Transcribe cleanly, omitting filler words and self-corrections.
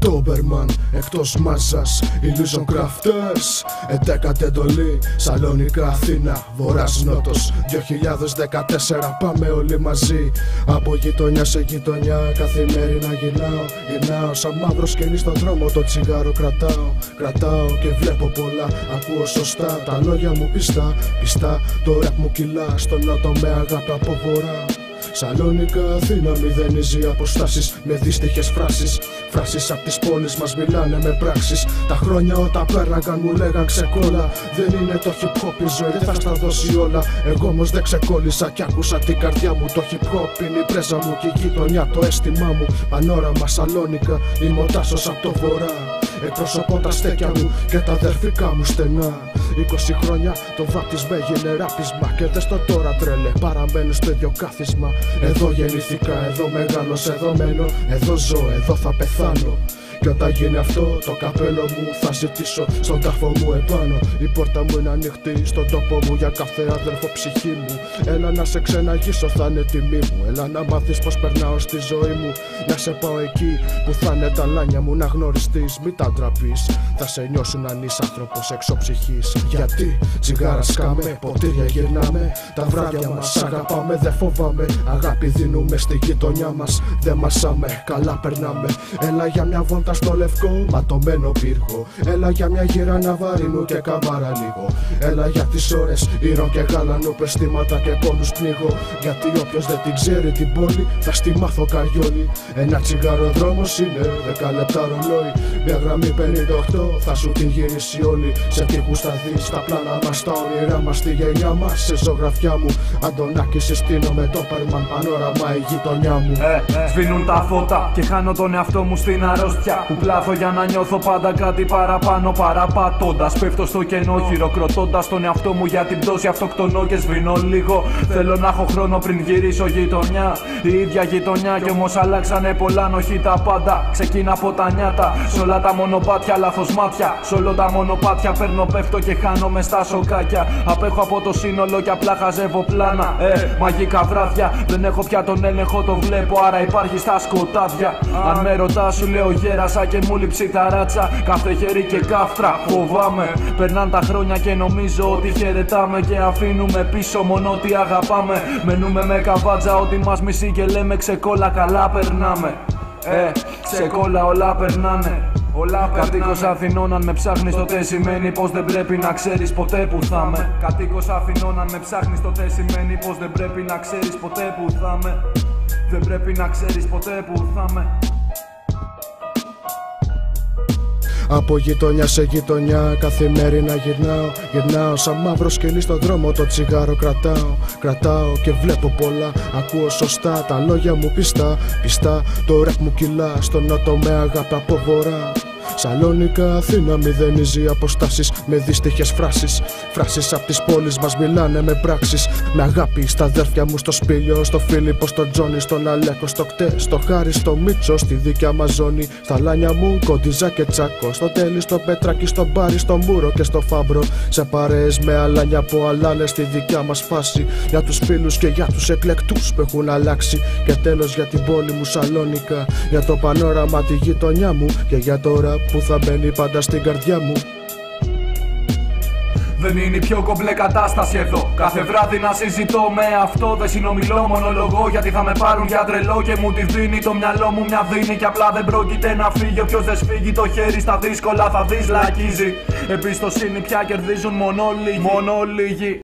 Doberman, εκτός μάζας, Illusion Crafters. 11η εντολή, Σαλόνικα, Αθήνα, Βορράς Νότος. 2014 πάμε όλοι μαζί. Από γειτονιά σε γειτονιά, καθημερινά γυρνάω σαν μαύρο σκηνή στον δρόμο. Το τσιγάρο κρατάω και βλέπω πολλά. Ακούω σωστά τα λόγια μου πιστά. Το ραπ μου κυλά στον νότο με αγάπη από βορρά. Σαλόνικα, Αθήνα, μηδενίζει αποστάσεις με δύστιχες φράσεις. Φράσεις απ' τις πόλεις μας μιλάνε με πράξεις. Τα χρόνια όταν πέρναγαν μου λέγαν ξεκόλα. Δεν είναι το hip hop η ζωή, δεν θα στα δώσει όλα. Εγώ όμως δεν ξεκόλλησα κι άκουσα την καρδιά μου. Το hip hop είναι η πρέζα μου και η γειτονιά το αίσθημά μου. Πανόραμα Σαλόνικα, είμαι ο Τάσος απ' το βορρά. Εκπροσωπώ τα στέκια μου και τα αδερφικά μου στενά. 20 χρόνια το βάπτισμα έγινε ράπισμα. Και δες το τώρα τρελέ, παραμένω στο ίδιο κάθισμα. Εδώ γεννηθήκα, εδώ μεγάλωσα, εδώ μένω. Εδώ ζω, εδώ θα πεθάνω. Και όταν γίνει αυτό, το καπέλο μου θα ζητήσω στον τάφο μου επάνω. Η πόρτα μου είναι ανοιχτή στον τόπο μου για κάθε αδερφό ψυχή μου. Έλα να σε ξεναγήσω, θα είναι τιμή μου. Έλα να μάθεις πως περνάω στη ζωή μου. Να σε πάω εκεί που θα είναι τα λάνια μου. Να γνωριστείς, μην τα ντραπείς. Θα σε νιώσουν αν είσαι άνθρωπος έξω ψυχής. Γιατί τσιγάρα σκάμε, ποτήρια γυρνάμε. Τα βράδια μας αγαπάμε, δεν φοβάμαι. Αγάπη δίνουμε στη γειτονιά μας. Δεν μασάμε, καλά περνάμε. Έλα για μια βόλτα στο λευκό, ματωμένο πύργο. Έλα για μια γύρα Ναβαρίνου και καμάρα λίγο. Έλα για τις ώρες ήρων και γάλανου, πεστήματα και πόνους πνίγω. Γιατί όποιος δεν την ξέρει την πόλη θα στη μάθω καριόλι. Ένα τσιγάρο δρόμος είναι 10 λεπτά ρολόι. Μια γραμμή 58 θα σου την γυρίσει όλη. Σε τείχους θα δεις τα πλάνα μας, τα όνειρά μας, τη γενιά μας. Σε ζωγραφιά μου Αντωνάκη συστήνω με το Doberman, πανόραμα η γειτονιά μου. Σβήνουν τα φώτα και χάνω τον εαυτό μου στην αρρώστια. Που πλάθω για να νιώθω πάντα κάτι παραπάνω. Παραπατώντας, πέφτω στο κενό, χειροκροτώντας τον εαυτό μου για την πτώση. Αυτοκτονώ και σβήνω λίγο. Θέλω να έχω χρόνο πριν γυρίσω γειτονιά. Η ίδια γειτονιά κι όμως αλλάξανε πολλά, όχι τα πάντα. Ξεκίνα από τα νιάτα. Σ' όλα τα μονοπάτια, λάθος μάτια. Σ' όλα τα μονοπάτια παίρνω, πέφτω και χάνομαι στα σοκάκια. Απέχω από το σύνολο και απλά χαζεύω πλάνα. Μαγικά βράδια. Δεν έχω πια τον έλεγχο, το βλέπω, άρα υπάρχει στα σκοτάδια. Αν με ρωτάς, σου λέω γέρασα και μου λείψει τα ράτσα. Κάθε χέρι και κάφτρα φοβάμαι. Περνάν τα χρόνια και νομίζω ότι χαιρετάμε. Και αφήνουμε πίσω μόνο ότι αγαπάμε. Μένουμε με καβάτζα ότι μας μισεί και λέμε ξεκόλα καλά περνάμε. Ξεκόλα όλα περνάνε. Κατοίκος Αθηνών, αν με ψάχνεις τότε σημαίνει πως δεν πρέπει να ξέρεις ποτέ που θα με. Κατοίκος Αθηνών, αν με ψάχνεις τότε σημαίνει πως δεν πρέπει να ξέρεις ποτέ που θα με. Δεν πρέπει να ξέρεις ποτέ που θα με. Από γειτονιά σε γειτονιά, καθημερινά γυρνάω σαν μαύρο σκυλί στον δρόμο. Το τσιγάρο κρατάω και βλέπω πολλά. Ακούω σωστά τα λόγια μου πιστά. Το ραπ μου κυλά στον νότο με αγάπη από βορρά. Σαλόνικα, Αθήνα, μηδενίζει αποστάσεις με δύστιχες φράσεις. Φράσεις απ' τις πόλεις μας μιλάνε με πράξεις. Με αγάπη στα αδέρφια μου, στο Σπήλιο, στο Φίλιππο, στο Τζόνι, στον Αλέκο, στο Κτέ, στο Χάρη, στο Μίτσο, στη δικιά μας ζώνη. Στα λάνια μου, Κοντιζά και Τσάκο, στο Τέλη, στο Πετράκι, στο Μπάρι, στο Μούρο και στο Φάμπρο. Σε παρέες με αλάνια που αλάνε στη δικιά μας φάση. Για τους φίλους και για τους εκλεκτούς που έχουν αλλάξει. Και τέλος για την πόλη μου Σαλόνικα. Για το πανόραμα τη γειτονιά μου και για το ραπ που θα μπαίνει πάντα στην καρδιά μου. Δεν είναι η πιο κομπλέ κατάσταση εδώ. Κάθε βράδυ να συζητώ με αυτό. Δεν συνομιλώ, μονολογώ γιατί θα με πάρουν για τρελό. Και μου τη δίνει το μυαλό μου μια δίνη. Και απλά δεν πρόκειται να φύγει. Όποιος δεν σφίγγει το χέρι στα δύσκολα θα δεις λακίζει. Εμπιστοσύνη πια κερδίζουν μόνο λίγοι.